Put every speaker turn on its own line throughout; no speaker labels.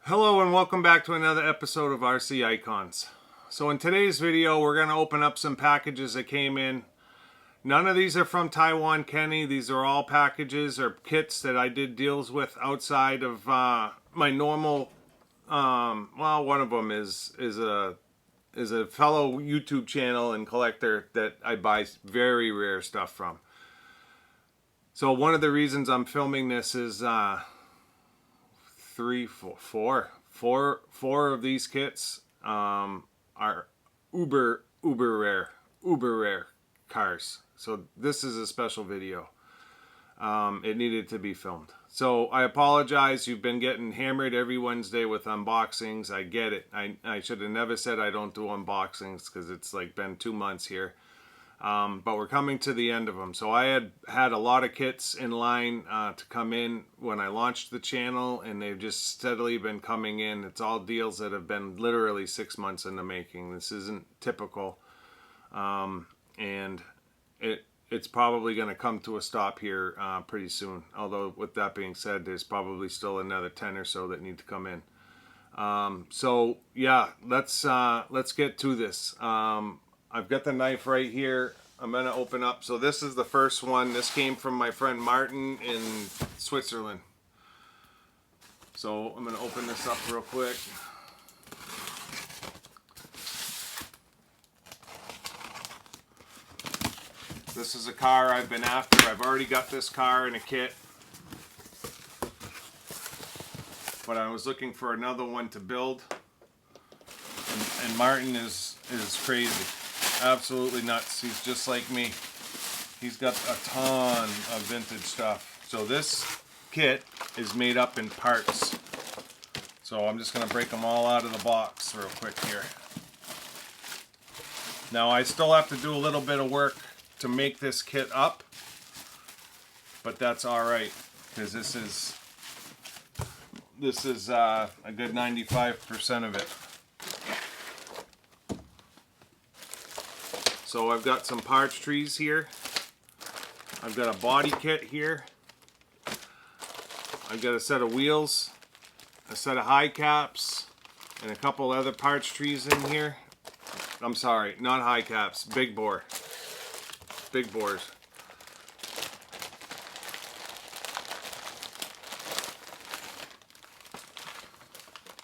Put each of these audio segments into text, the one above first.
Hello and welcome back to another episode of RCIcons. So in today's video we're going to open up some packages that came in. None of these are from Taiwan Kenny. These are all packages or kits that I did deals with outside of my normal, well, one of them is a fellow YouTube channel and collector that I buy very rare stuff from. So one of the reasons I'm filming this is four of these kits are uber rare cars. So this is a special video. It needed to be filmed. So I apologize. You've been getting hammered every Wednesday with unboxings. I get it. I should have never said I don't do unboxings because it's like been 2 months here. But we're coming to the end of them. So I had a lot of kits in line to come in when I launched the channel, and they've just steadily been coming in. It's all deals that have been literally 6 months in the making. This isn't typical, and it's probably going to come to a stop here pretty soon. Although with that being said, there's probably still another 10 or so that need to come in. So yeah, let's get to this. I've got the knife right here. I'm going to open up. So this is the first one. This came from my friend Martin in Switzerland. So I'm going to open this up real quick. This is a car I've been after. I've already got this car in a kit, but I was looking for another one to build. And Martin is crazy. Absolutely nuts. He's just like me. He's got a ton of vintage stuff. So this kit is made up in parts. So I'm just going to break them all out of the box real quick here. Now I still have to do a little bit of work to make this kit up, but that's alright, because this is a good 95% of it. So I've got some parts trees here. I've got a body kit here. I've got a set of wheels, a set of high caps, and a couple other parts trees in here. I'm sorry, not high caps, big bore. Big bores.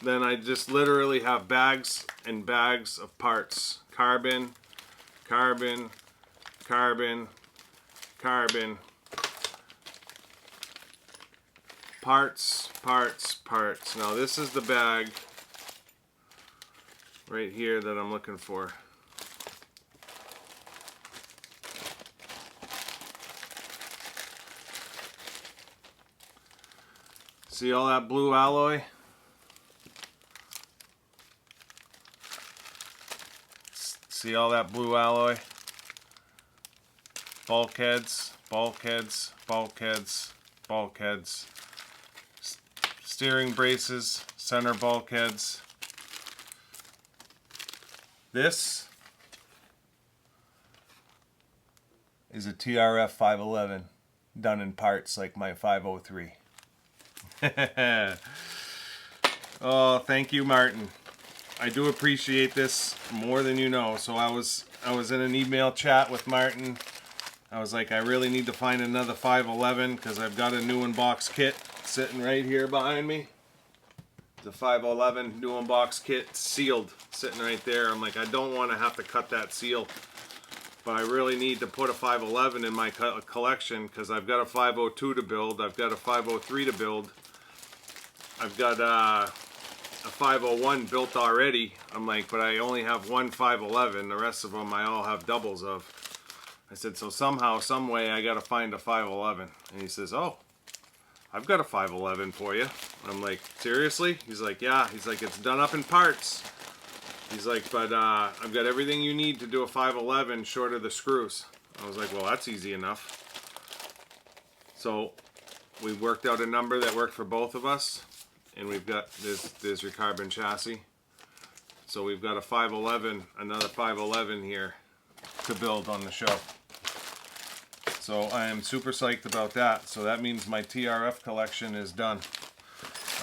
Then I just literally have bags and bags of parts. Carbon, carbon, carbon, carbon, parts, parts, parts. Now this is the bag right here that I'm looking for. See all that blue alloy? See all that blue alloy? Bulkheads, bulkheads, bulkheads, bulkheads. Steering braces, center bulkheads. This is a TRF511 done in parts like my 503. Oh, thank you, Martin. I do appreciate this more than you know. So I was in an email chat with Martin. I was like, I really need to find another 511 because I've got a new unbox kit sitting right here behind me. The 511 new unbox kit sealed sitting right there. I'm like, I don't want to have to cut that seal, but I really need to put a 511 in my collection because I've got a 502 to build. I've got a 503 to build. I've got a 501 built already. I'm like, but I only have one 511. The rest of them I all have doubles of. I said, so somehow, some way, I got to find a 511. And he says, oh, I've got a 511 for you. I'm like, seriously? He's like, yeah. He's like, it's done up in parts. He's like, but I've got everything you need to do a 511 short of the screws. I was like, well, that's easy enough. So we worked out a number that worked for both of us. And we've got, there's your carbon chassis. So we've got a 511, another 511 here to build on the show. So I am super psyched about that. So that means my TRF collection is done.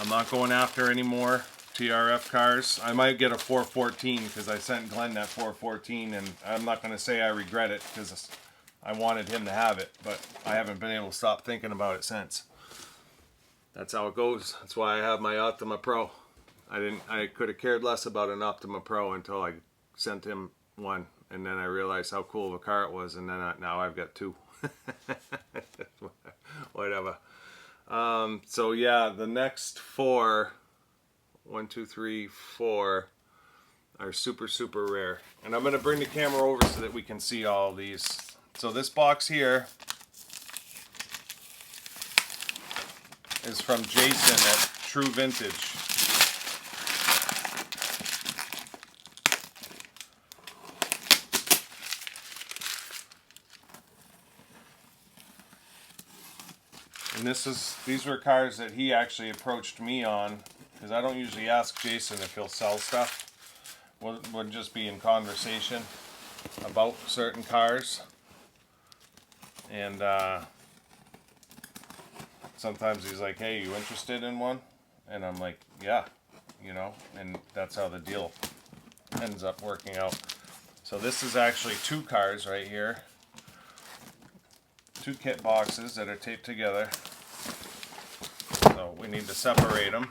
I'm not going after any more TRF cars. I might get a 414 because I sent Glenn that 414, and I'm not going to say I regret it because I wanted him to have it, but I haven't been able to stop thinking about it since. That's how it goes. That's why I have my Optima Pro. I could have cared less about an Optima Pro until I sent him one, and then I realized how cool of a car it was, and then now I've got two. Whatever. So yeah, the next 4, 1, 2, 3, 4 are super rare, and I'm going to bring the camera over so that we can see all these. So this box here is from Jason at True Vintage. And these were cars that he actually approached me on, because I don't usually ask Jason if he'll sell stuff. We'll just be in conversation about certain cars. And sometimes he's like, hey, you interested in one? And I'm like, yeah, you know, and that's how the deal ends up working out. So this is actually 2 cars right here. 2 kit boxes that are taped together. So we need to separate them.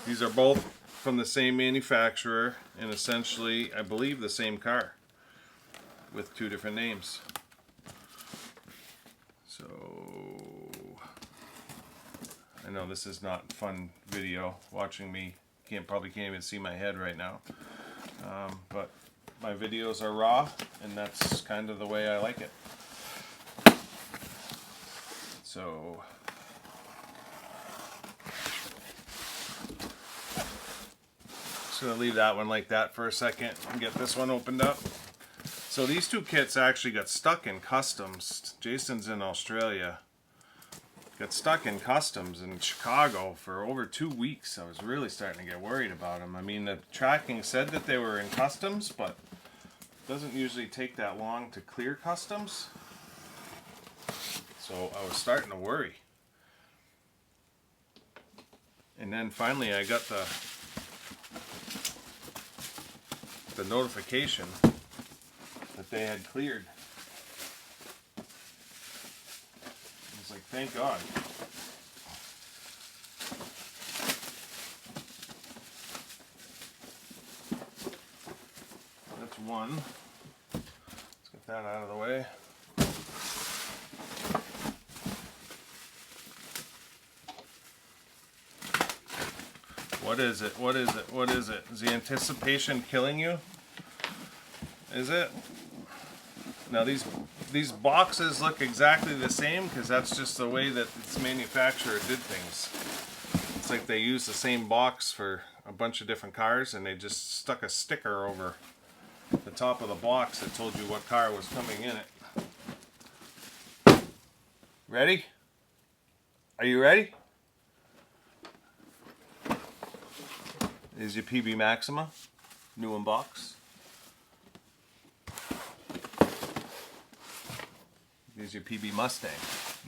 These are both from the same manufacturer and essentially, I believe, the same car with 2 different names. So I know this is not fun video watching me. Probably can't even see my head right now. But my videos are raw, and that's kind of the way I like it. So just gonna leave that one like that for a second and get this one opened up. So these 2 kits actually got stuck in customs. Jason's in Australia. Got stuck in customs in Chicago for over 2 weeks. I was really starting to get worried about them. I mean, the tracking said that they were in customs, but it doesn't usually take that long to clear customs. So I was starting to worry. And then finally I got the notification that they had cleared. It's like, thank God. That's one. Let's get that out of the way. What is it? What is it? What is it? Is the anticipation killing you? Is it? Now these boxes look exactly the same because that's just the way that its manufacturer did things. It's like they used the same box for a bunch of different cars and they just stuck a sticker over the top of the box that told you what car was coming in it. Ready? Are you ready? Is your PB Maxima, new unbox. Here's your PB Mustang,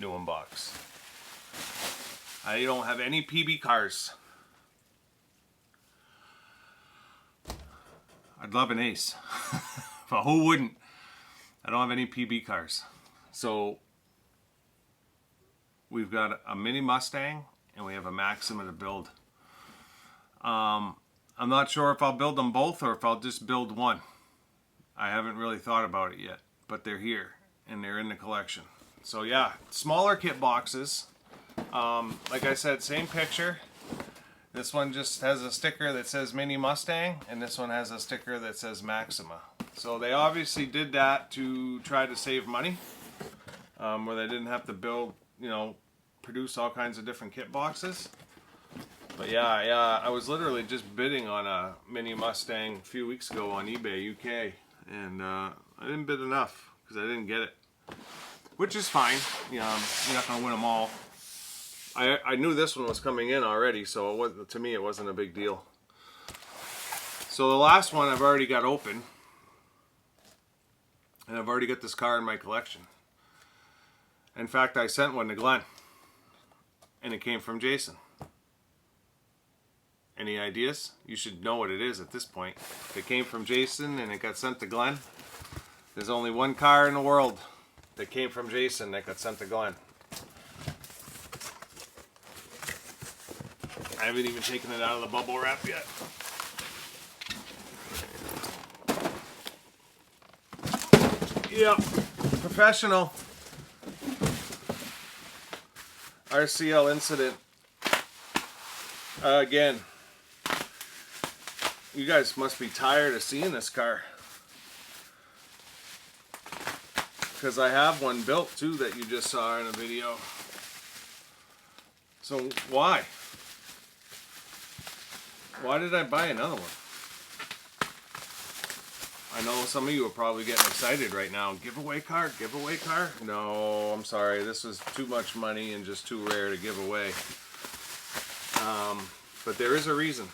new unbox. I don't have any PB cars. I'd love an Ace, but who wouldn't? I don't have any PB cars. So we've got a mini Mustang and we have a Maxima to build. I'm not sure if I'll build them both or if I'll just build one. I haven't really thought about it yet, but they're here and they're in the collection. So yeah, smaller kit boxes. Like I said, same picture. This one just has a sticker that says Mini Mustang, and this one has a sticker that says Maxima. So they obviously did that to try to save money, where they didn't have to build, you know, produce all kinds of different kit boxes. But yeah, I was literally just bidding on a Mini Mustang a few weeks ago on eBay UK, and I didn't bid enough because I didn't get it, which is fine. You know, you're not gonna win them all. I knew this one was coming in already, so it wasn't, to me it wasn't a big deal. So the last one I've already got open. And I've already got this car in my collection. In fact, I sent one to Glenn. And it came from Jason. Any ideas? You should know what it is at this point. If it came from Jason and it got sent to Glenn, there's only one car in the world that came from Jason that got sent to Glenn. I haven't even taken it out of the bubble wrap yet. Yep, professional. RCL Incident. Again, you guys must be tired of seeing this car. Because I have one built too that you just saw in a video. So why? Why did I buy another one? I know some of you are probably getting excited right now. Giveaway car? Giveaway car? No, I'm sorry. This was too much money and just too rare to give away. But there is a reason.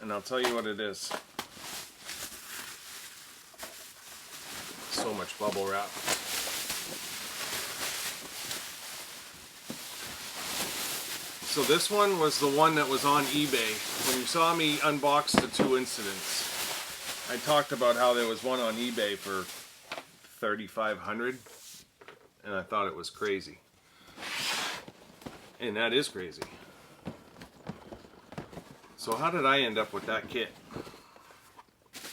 And I'll tell you what it is. So much bubble wrap. So this one was the one that was on eBay. When you saw me unbox the two incidents, I talked about how there was one on eBay for $3,500, and I thought it was crazy. And that is crazy. So how did I end up with that kit?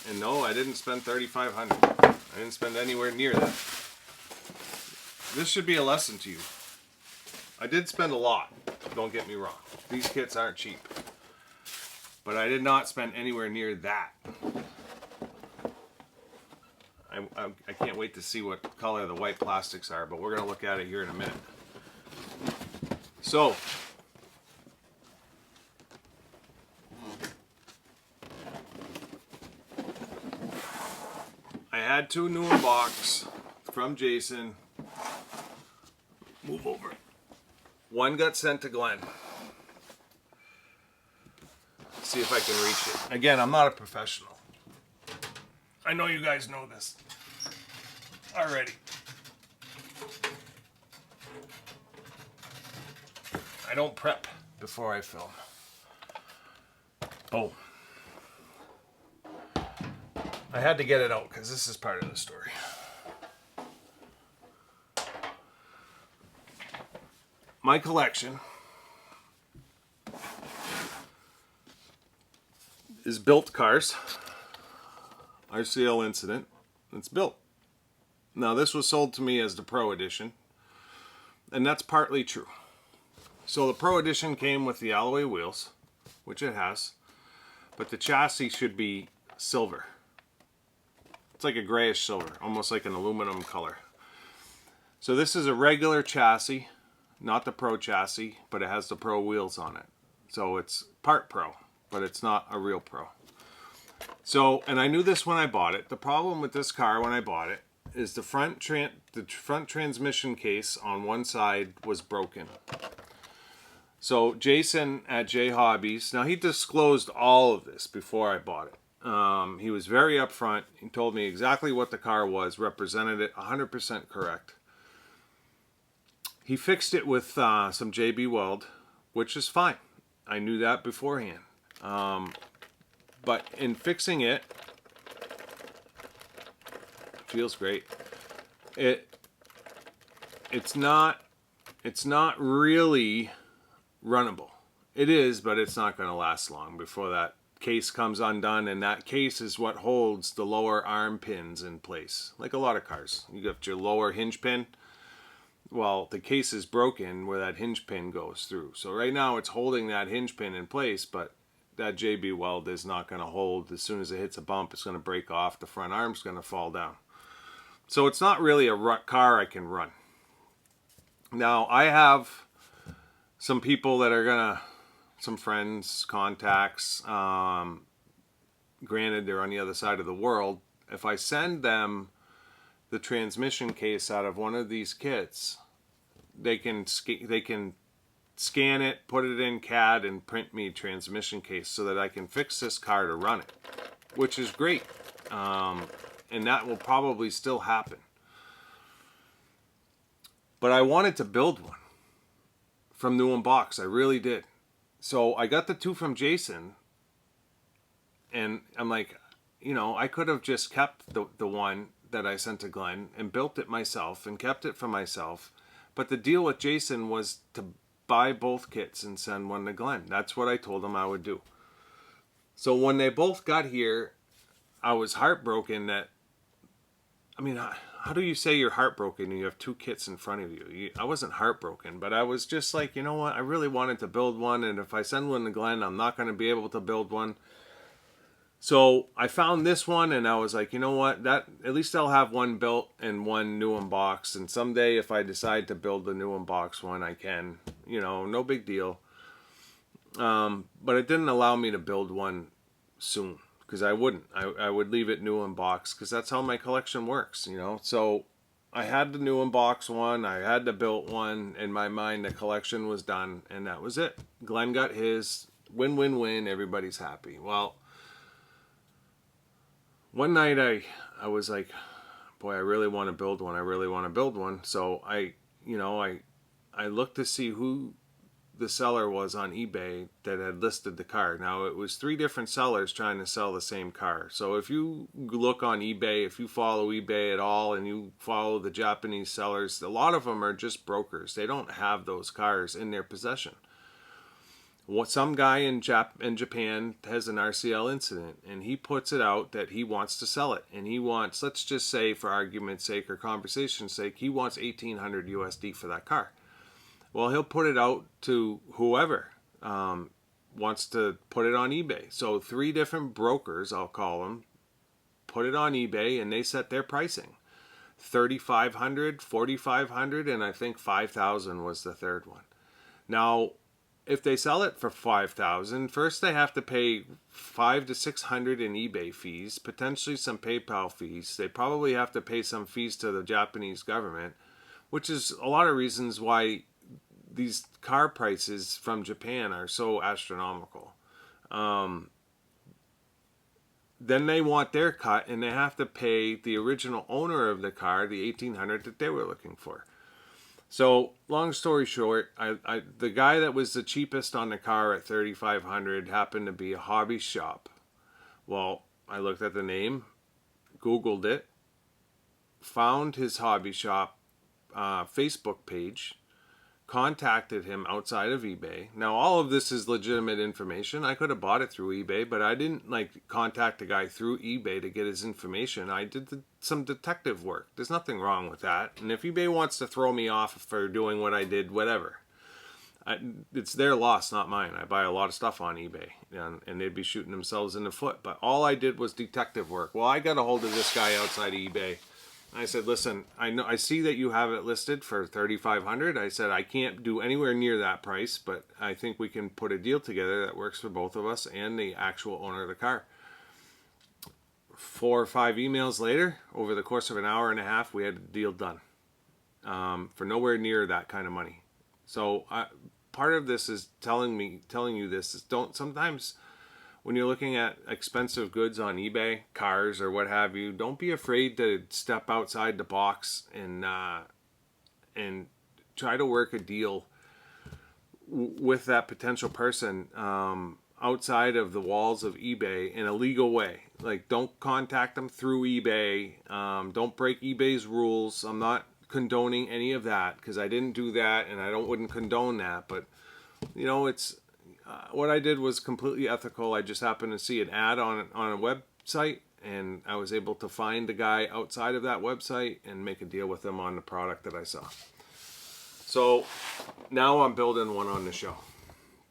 And no, I didn't spend $3,500. I didn't spend anywhere near that. This should be a lesson to you. I did spend a lot. Don't get me wrong. These kits aren't cheap. But I did not spend anywhere near that. I can't wait to see what color the white plastics are, but we're going to look at it here in a minute. So, I had two new unbox from Jason. Move over. One got sent to Glenn. See if I can reach it. Again, I'm not a professional. I know you guys know this already. I don't prep before I film. Boom. I had to get it out because this is part of the story. My collection is built cars. RCL Incident. It's built. Now this was sold to me as the Pro Edition, and that's partly true. So the Pro Edition came with the alloy wheels, which it has, but the chassis should be silver. It's like a grayish silver, almost like an aluminum color. So this is a regular chassis, not the Pro chassis, but it has the Pro wheels on it. So it's part Pro, but it's not a real Pro. So, and I knew this when I bought it. The problem with this car when I bought it is the front transmission case on one side was broken. So Jason at J Hobbies, now he disclosed all of this before I bought it. He was very upfront. He told me exactly what the car was, represented it 100% correct. He fixed it with some JB Weld, which is fine. I knew that beforehand. But in fixing it, feels great. It's not really runnable. It is, but it's not going to last long before that case comes undone, and that case is what holds the lower arm pins in place. Like a lot of cars, you got your lower hinge pin. Well, the case is broken where that hinge pin goes through. So right now it's holding that hinge pin in place, but that JB Weld is not going to hold. As soon as it hits a bump, it's going to break off. The front arm's going to fall down. So it's not really a car I can run. Now, I have some people that are going to, some friends, contacts, granted they're on the other side of the world. If I send them the transmission case out of one of these kits, they can scan it, put it in CAD, and print me a transmission case so that I can fix this car to run it, which is great. and that will probably still happen. But I wanted to build one from New Unbox. I really did. So I got the two from Jason, and I'm like, you know, I could have just kept the one that I sent to Glenn and built it myself and kept it for myself. But the deal with Jason was to buy both kits and send one to Glenn. That's what I told him I would do. So when they both got here, I was heartbroken that, I mean, how do you say you're heartbroken and you have two kits in front of you? I wasn't heartbroken, but I was just like, you know what? I really wanted to build one, and if I send one to Glenn, I'm not going to be able to build one. So I found this one, and I was like, you know what? That at least I'll have one built and one new unboxed. And someday, if I decide to build the new unboxed one, I can. You know, no big deal. But it didn't allow me to build one soon, because I wouldn't. I would leave it new unboxed, because that's how my collection works, you know. So I had the new unboxed one, I had the built one. In my mind, the collection was done, and that was it. Glenn got his. Win, win, win. Everybody's happy. Well, one night I was like, boy, I really want to build one. I really want to build one. So I looked to see who the seller was on eBay that had listed the car. Now, it was 3 different sellers trying to sell the same car. So if you look on eBay, if you follow eBay at all, and you follow the Japanese sellers, a lot of them are just brokers. They don't have those cars in their possession. Some guy in Japan has an RCL incident, and he puts it out that he wants to sell it. And he wants, let's just say for argument's sake or conversation's sake, he wants $1,800 USD for that car. Well, he'll put it out to whoever wants to put it on eBay. So 3 different brokers, I'll call them, put it on eBay, and they set their pricing. $3,500, $4,500, and I think $5,000 was the third one. Now, if they sell it for $5,000, first they have to pay $500 to $600 in eBay fees, potentially some PayPal fees. They probably have to pay some fees to the Japanese government, which is a lot of reasons why these car prices from Japan are so astronomical. Then they want their cut, and they have to pay the original owner of the car the $1,800 that they were looking for. So, long story short, the guy that was the cheapest on the car at $3,500 happened to be a hobby shop. Well, I looked at the name, Googled it, found his hobby shop Facebook page, contacted him outside of eBay. Now, all of this is legitimate information. I could have bought it through eBay, but I didn't contact the guy through eBay to get his information. I did some detective work. There's nothing wrong with that. And if eBay wants to throw me off for doing what I did, whatever. It's their loss, not mine. I buy a lot of stuff on eBay, and they'd be shooting themselves in the foot. But all I did was detective work. Well, I got a hold of this guy outside of eBay. I said, listen, I see that you have it listed for $3,500. I said, I can't do anywhere near that price, but I think we can put a deal together that works for both of us and the actual owner of the car. 4 or 5 emails later, over the course of an hour and a half, we had the deal done for nowhere near that kind of money. So part of this is telling you this is sometimes when you're looking at expensive goods on eBay, cars or what have you, don't be afraid to step outside the box and try to work a deal with that potential person outside of the walls of eBay in a legal way. Like, don't contact them through eBay. Don't break eBay's rules. I'm not condoning any of that, because I didn't do that, and I wouldn't condone that. But you know, it's what I did was completely ethical. I just happened to see an ad on a website, and I was able to find the guy outside of that website and make a deal with him on the product that I saw. So now I'm building one on the show.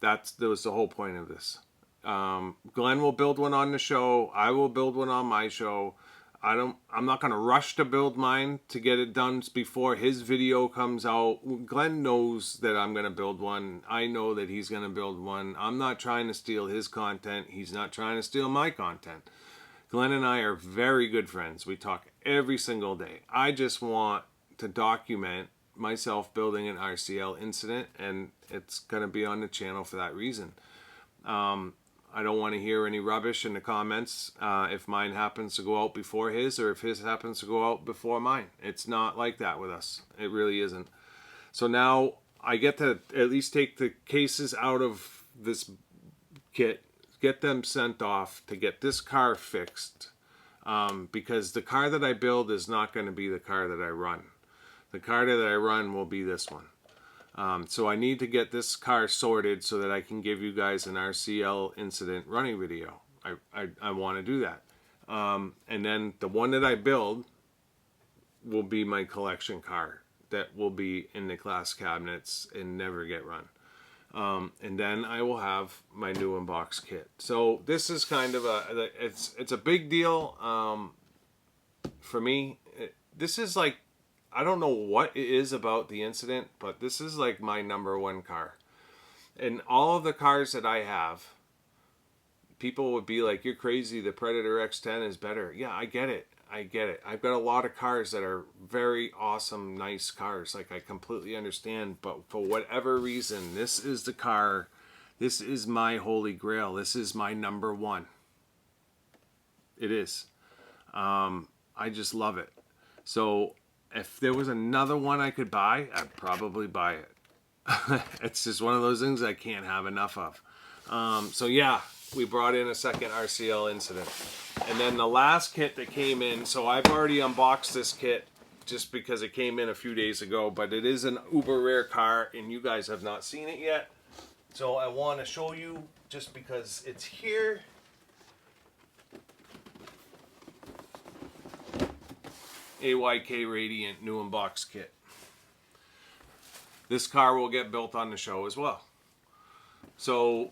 That was the whole point of this. Glenn will build one on the show. I will build one on my show. I'm not going to rush to build mine to get it done before his video comes out. Glenn knows that I'm going to build one. I know that he's going to build one. I'm not trying to steal his content. He's not trying to steal my content. Glenn and I are very good friends. We talk every single day. I just want to document myself building an RCL incident, and it's going to be on the channel for that reason. I don't want to hear any rubbish in the comments if mine happens to go out before his, or if his happens to go out before mine. It's not like that with us. It really isn't. So now I get to at least take the cases out of this kit, get them sent off to get this car fixed, because the car that I build is not going to be the car that I run. The car that I run will be this one. So I need to get this car sorted so that I can give you guys an RCL incident running video. I want to do that. And then the one that I build will be my collection car that will be in the glass cabinets and never get run. And then I will have my new unbox kit. So this is kind of it's a big deal for me. This is like, I don't know what it is about the Incident, but this is like my #1 car. And all of the cars that I have, people would be like, you're crazy, the Predator X10 is better. Yeah, I get it. I get it. I've got a lot of cars that are very awesome, nice cars. Like, I completely understand. But for whatever reason, this is the car. This is my holy grail. This is my #1. It is. I just love it. So if there was another one I could buy, I'd probably buy it. It's just one of those things I can't have enough of. So yeah, we brought in a second RCL Incident. And then the last kit that came in, so I've already unboxed this kit just because it came in a few days ago, but it is an uber rare car and you guys have not seen it yet. So I want to show you just because it's here. AYK Radiant new unbox kit. This car will get built on the show as well. So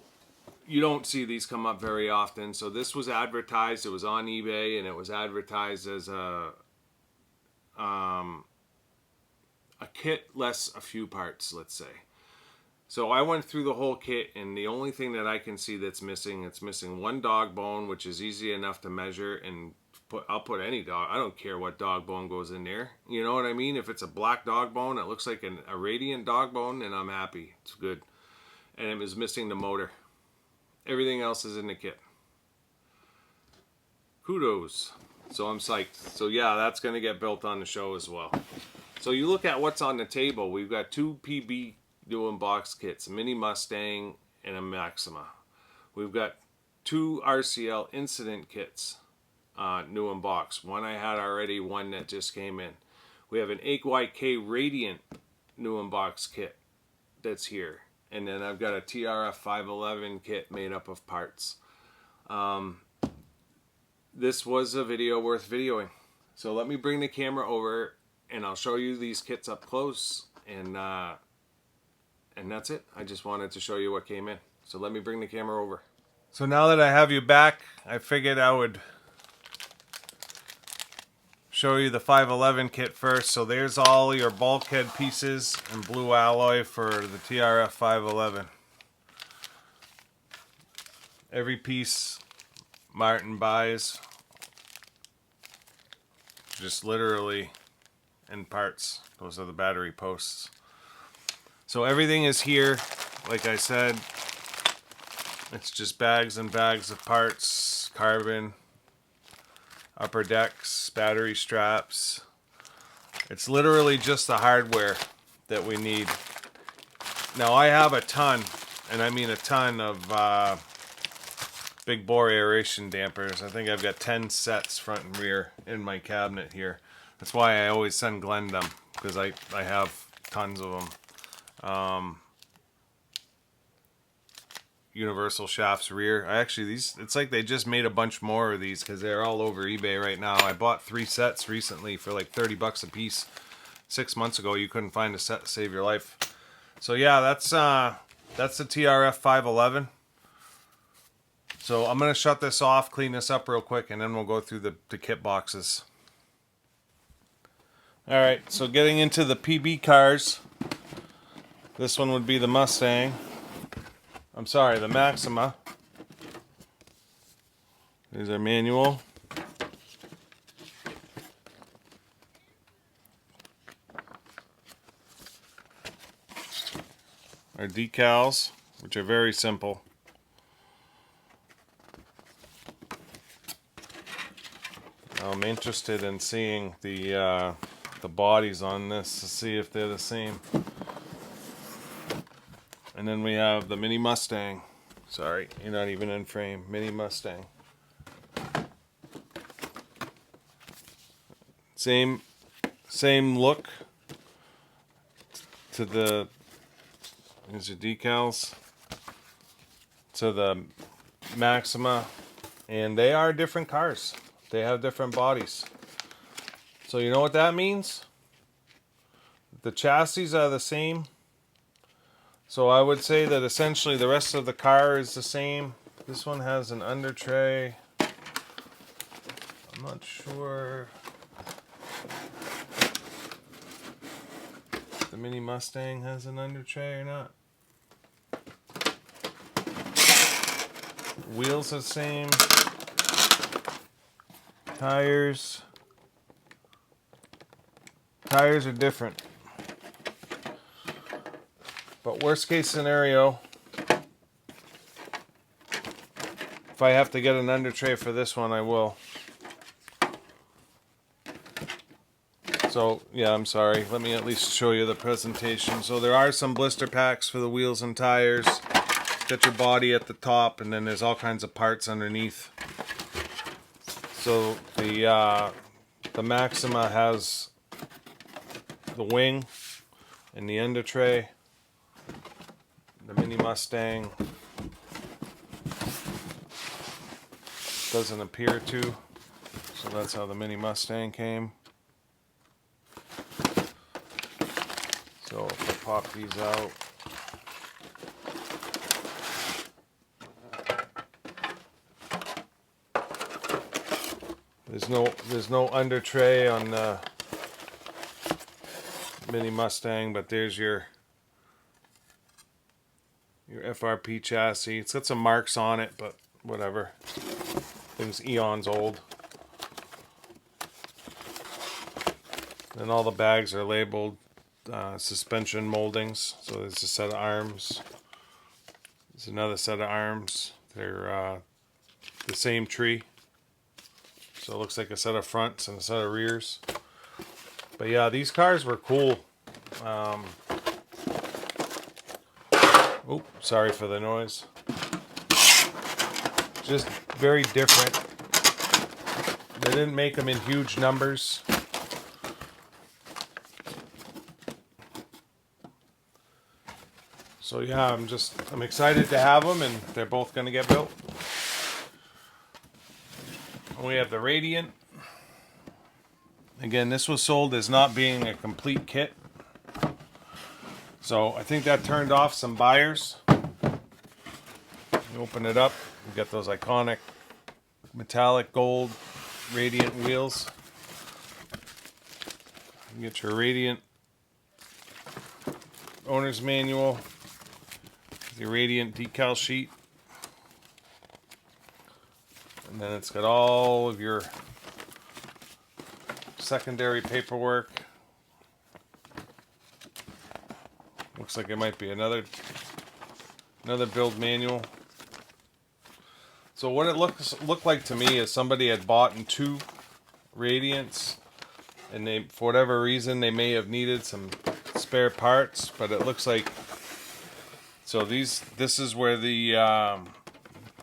you don't see these come up very often. So this was advertised, it was on eBay, and it was advertised as a kit less a few parts, let's say. So I went through the whole kit, and the only thing that I can see that's missing, it's missing one dog bone, which is easy enough to measure and I'll put any dog. I don't care what dog bone goes in there. You know what I mean? If it's a black dog bone, it looks like a Radiant dog bone, and I'm happy. It's good. And it was missing the motor. Everything else is in the kit. Kudos. So I'm psyched. So yeah, that's going to get built on the show as well. So you look at what's on the table. We've got 2 PB new unbox kits, a Mini Mustang and a Maxima. We've got 2 RCL Incident kits. New unbox. One I had already, one that just came in. We have an AYK Radiant new unbox kit that's here. And then I've got a TRF511 kit made up of parts. This was a video worth videoing. So let me bring the camera over and I'll show you these kits up close. And that's it. I just wanted to show you what came in. So let me bring the camera over. So now that I have you back, I figured I would show you the 511 kit first. So there's all your bulkhead pieces and blue alloy for the TRF 511. Every piece Martin buys just literally in parts. Those are the battery posts. So everything is here. Like I said, it's just bags and bags of parts, carbon, upper decks, battery straps. It's literally just the hardware that we need. Now I have a ton, and I mean a ton of big bore aeration dampers. I think I've got 10 sets front and rear in my cabinet here. That's why I always send Glenn them, because I have tons of them. Universal shafts rear. It's like they just made a bunch more of these because they're all over eBay right now. I bought 3 sets recently for like 30 bucks a piece. 6 months ago you couldn't find a set to save your life. So yeah, that's the TRF 511. So I'm gonna shut this off, clean this up real quick, and then we'll go through the kit boxes. Alright, so getting into the PB cars. This one would be the Mustang. I'm sorry, the Maxima. There's our manual. Our decals, which are very simple. I'm interested in seeing the bodies on this to see if they're the same. And then we have the Mini Mustang. Sorry, you're not even in frame. Mini Mustang. Same look to the, here's your decals, to the Maxima, and they are different cars. They have different bodies. So you know what that means? The chassis are the same. So I would say that essentially the rest of the car is the same. This one has an under tray. I'm not sure. The Mini Mustang has an under tray or not. Wheels are the same. Tires are different. But worst case scenario, if I have to get an under tray for this one, I will. So, yeah, I'm sorry. Let me at least show you the presentation. So there are some blister packs for the wheels and tires. Got your body at the top, and then there's all kinds of parts underneath. So the Maxima has the wing and the under tray. The Mini Mustang doesn't appear to, so that's how the Mini Mustang came. So if I pop these out, there's no under tray on the Mini Mustang, but there's your FRP chassis. It's got some marks on it, but whatever. Thing's eons old. And all the bags are labeled suspension moldings. So there's a set of arms. There's another set of arms. They're the same tree. So it looks like a set of fronts and a set of rears. But yeah, these cars were cool. Oh, sorry for the noise. Just very different. They didn't make them in huge numbers. So yeah, I'm excited to have them, and they're both going to get built. We have the Radiant. Again, this was sold as not being a complete kit. So I think that turned off some buyers. You open it up, you get those iconic metallic gold Radiant wheels. You get your Radiant owner's manual, your Radiant decal sheet. And then it's got all of your secondary paperwork. Looks like it might be another build manual. So what it looked like to me is somebody had bought in 2 Radiants, and they, for whatever reason, they may have needed some spare parts, but it looks like, so this is where the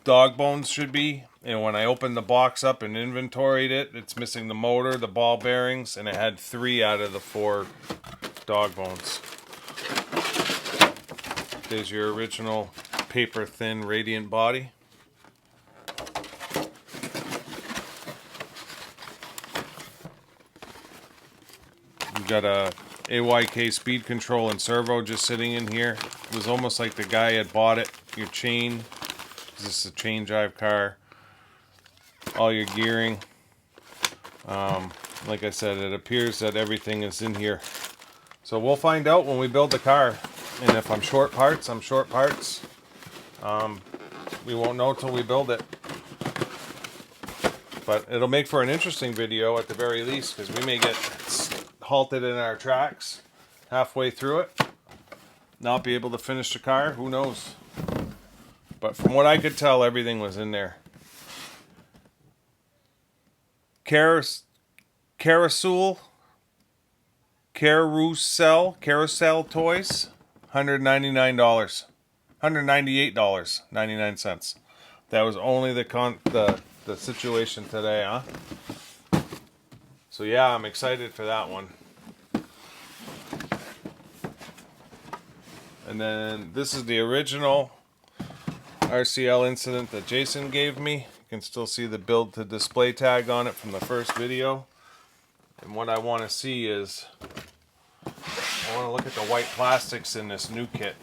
dog bones should be, and when I opened the box up and inventoried it, it's missing the motor, the ball bearings, and it had 3 out of the 4 dog bones. There's your original paper thin Radiant body. You've got a AYK speed control and servo just sitting in here. It was almost like the guy had bought it. Your chain, this is a chain drive car. All your gearing. Like I said, it appears that everything is in here. So we'll find out when we build the car. And if I'm short parts, I'm short parts. We won't know till we build it. But it'll make for an interesting video at the very least, because we may get halted in our tracks halfway through it. Not be able to finish the car, who knows. But from what I could tell, everything was in there. Carousel toys, $199, $198.99. That was only the situation today, huh? So yeah, I'm excited for that one. And then this is the original RCL Incident that Jason gave me. You can still see the build to display tag on it from the first video. And what I want to see is, I want to look at the white plastics in this new kit.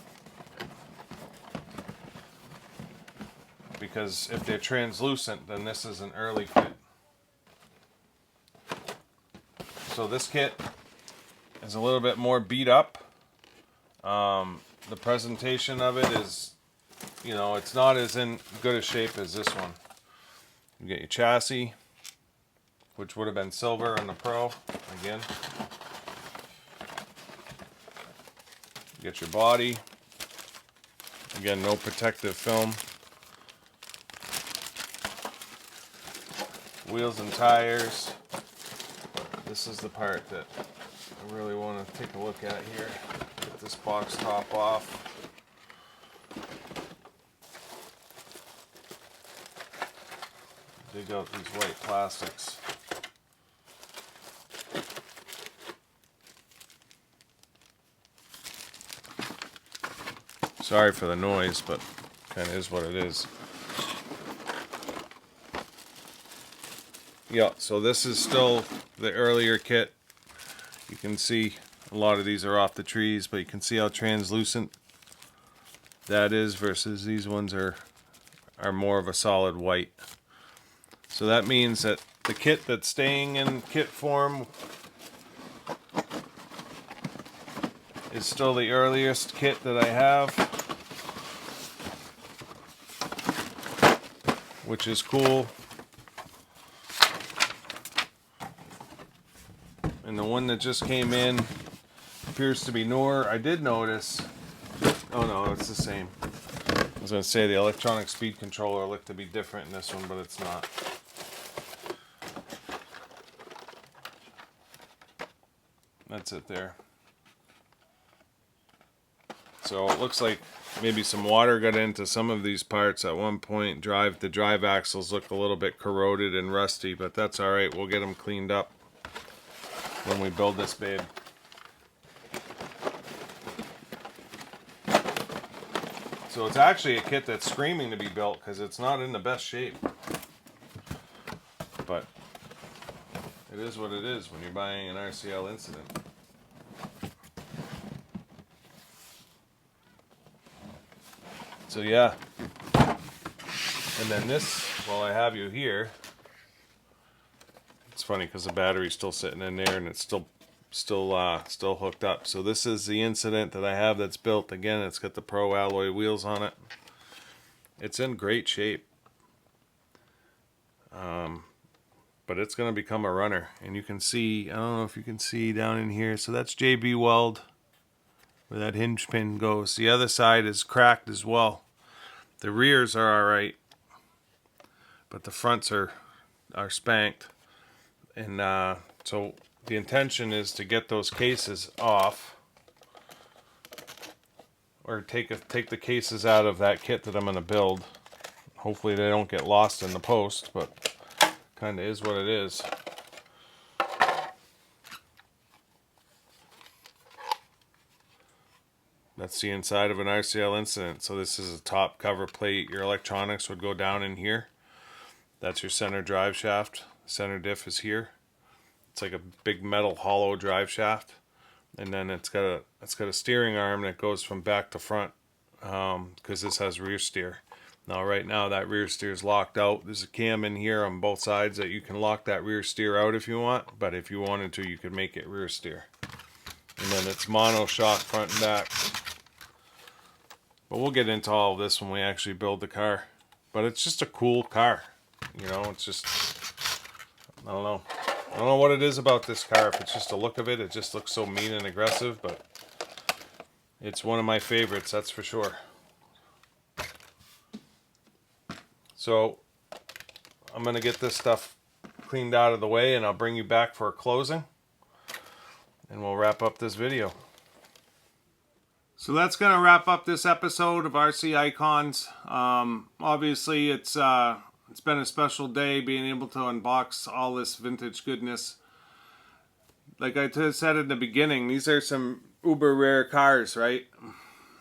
Because if they're translucent, then this is an early kit. So this kit is a little bit more beat up. The presentation of it is, you know, it's not as in good a shape as this one. You get your chassis, which would have been silver in the Pro, again. You get your body. Again, no protective film. Wheels and tires. This is the part that I really want to take a look at here. Get this box top off. Dig out these white plastics. Sorry for the noise, but kind of is what it is. Yeah, so this is still the earlier kit. You can see a lot of these are off the trees, but you can see how translucent that is versus these ones are more of a solid white. So that means that the kit that's staying in kit form is still the earliest kit that I have, which is cool. And the one that just came in appears to be newer. I did notice, oh no, it's the same. I was going to say the electronic speed controller looked to be different in this one, but it's not. That's it there. So it looks like maybe some water got into some of these parts at one point. The drive axles look a little bit corroded and rusty, but that's alright. We'll get them cleaned up when we build this babe. So it's actually a kit that's screaming to be built because it's not in the best shape. But it is what it is when you're buying an RCL Incident. So yeah. And then this, while I have you here, it's funny because the battery's still sitting in there and it's still hooked up. So this is the Incident that I have that's built. Again, it's got the Pro alloy wheels on it. It's in great shape. But it's going to become a runner. And you can see, I don't know if you can see down in here. So that's JB Weld, where that hinge pin goes. The other side is cracked as well. The rears are alright, but the fronts are spanked. And so the intention is to get those cases off, or take the cases out of that kit that I'm going to build. Hopefully they don't get lost in the post, but kind of is what it is. That's the inside of an RCL Incident. So this is a top cover plate. Your electronics would go down in here. That's your center drive shaft. Center diff is here. It's like a big metal hollow drive shaft, and then it's got a steering arm that goes from back to front, because this has rear steer. Now right now that rear steer is locked out. There's a cam in here on both sides that you can lock that rear steer out if you want, but if you wanted to, you could make it rear steer. And then it's mono shock front and back. But we'll get into all of this when we actually build the car. But it's just a cool car. You know, it's just, I don't know. I don't know what it is about this car. If it's just the look of it, it just looks so mean and aggressive, but it's one of my favorites, that's for sure. So I'm going to get this stuff cleaned out of the way, and I'll bring you back for a closing, and we'll wrap up this video. So that's going to wrap up this episode of RCIcons. Obviously, it's been a special day being able to unbox all this vintage goodness. Like I said in the beginning, these are some uber rare cars, right?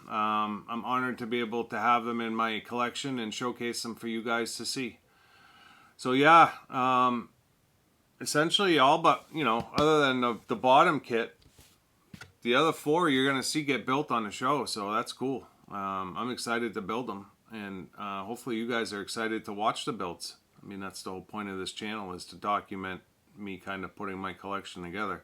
I'm honored to be able to have them in my collection and showcase them for you guys to see. So yeah, essentially all but, you know, other than the bottom kit, the other 4 you're going to see get built on the show, so that's cool. I'm excited to build them, and hopefully you guys are excited to watch the builds. I mean, that's the whole point of this channel, is to document me kind of putting my collection together.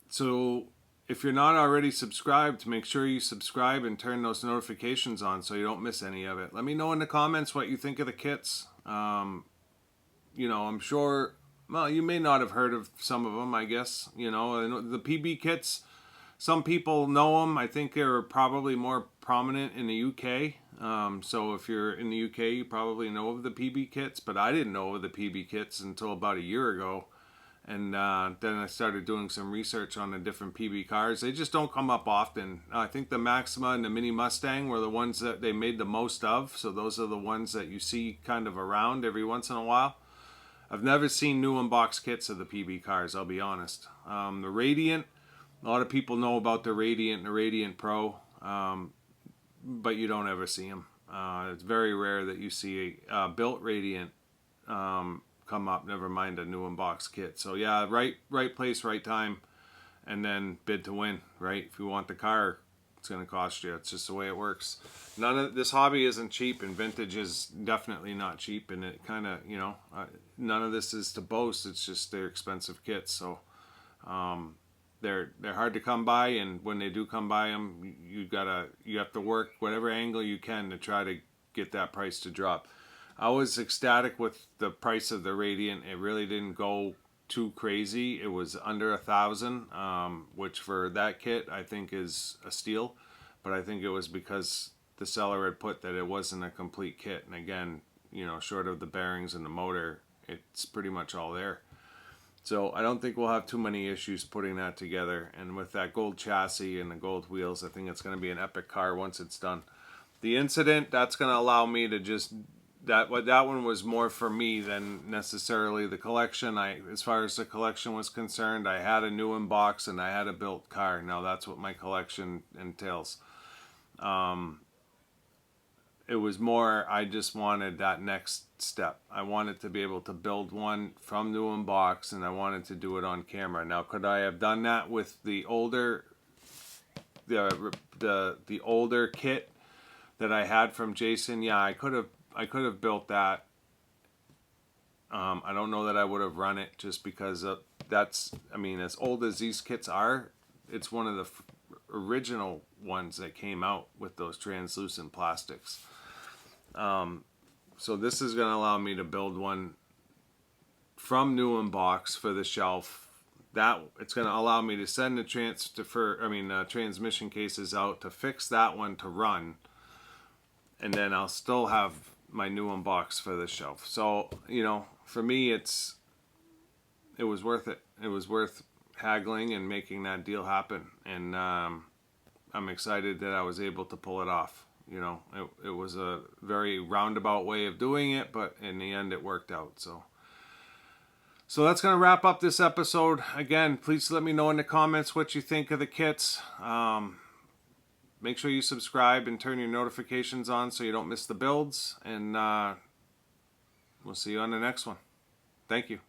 So if you're not already subscribed, make sure you subscribe and turn those notifications on so you don't miss any of it. Let me know in the comments what you think of the kits. You know, I'm sure... Well, you may not have heard of some of them, I guess. You know, the PB kits, some people know them. I think they're probably more prominent in the UK. So if you're in the UK, you probably know of the PB kits. But I didn't know of the PB kits until about a year ago. And then I started doing some research on the different PB cars. They just don't come up often. I think the Maxima and the Mini Mustang were the ones that they made the most of. So those are the ones that you see kind of around every once in a while. I've never seen new unbox kits of the PB cars, I'll be honest. The Radiant, a lot of people know about the Radiant and the Radiant Pro, but you don't ever see them. It's very rare that you see a built Radiant come up, never mind a new unbox kit. So yeah, right place, right time, and then bid to win, right? If you want the car, it's going to cost you. It's just the way it works. None of this hobby isn't cheap, and vintage is definitely not cheap, and it kind of, you know, none of this is to boast. It's just they're expensive kits, so they're hard to come by, and when they do come by them, you have to work whatever angle you can to try to get that price to drop. I was ecstatic with the price of the Radiant. It really didn't go too crazy. It was under $1,000, which for that kit I think is a steal, but I think it was because the seller had put that it wasn't a complete kit, and again, you know, short of the bearings and the motor, it's pretty much all there. So I don't think we'll have too many issues putting that together, and with that gold chassis and the gold wheels, I think it's going to be an epic car once it's done. The Incident, that's going to allow me to just that one was more for me than necessarily the collection. As far as the collection was concerned, I had a new unbox and I had a built car. Now that's what my collection entails. It was more, I just wanted that next step. I wanted to be able to build one from new unbox, and I wanted to do it on camera. Now, could I have done that with the older the older kit that I had from Jason? Yeah, I could have built that. I don't know that I would have run it, just because that's, I mean, as old as these kits are, it's one of the original ones that came out with those translucent plastics. So this is going to allow me to build one from new unbox for the shelf. That it's going to allow me to send the transmission cases out to fix that one to run, and then I'll still have my new unbox for the shelf. So, you know, for me, it was worth it. It was worth haggling and making that deal happen, and I'm excited that I was able to pull it off. You know, it was a very roundabout way of doing it, but in the end it worked out. So that's going to wrap up this episode. Again, please let me know in the comments what you think of the kits. Make sure you subscribe and turn your notifications on so you don't miss the builds, and we'll see you on the next one. Thank you.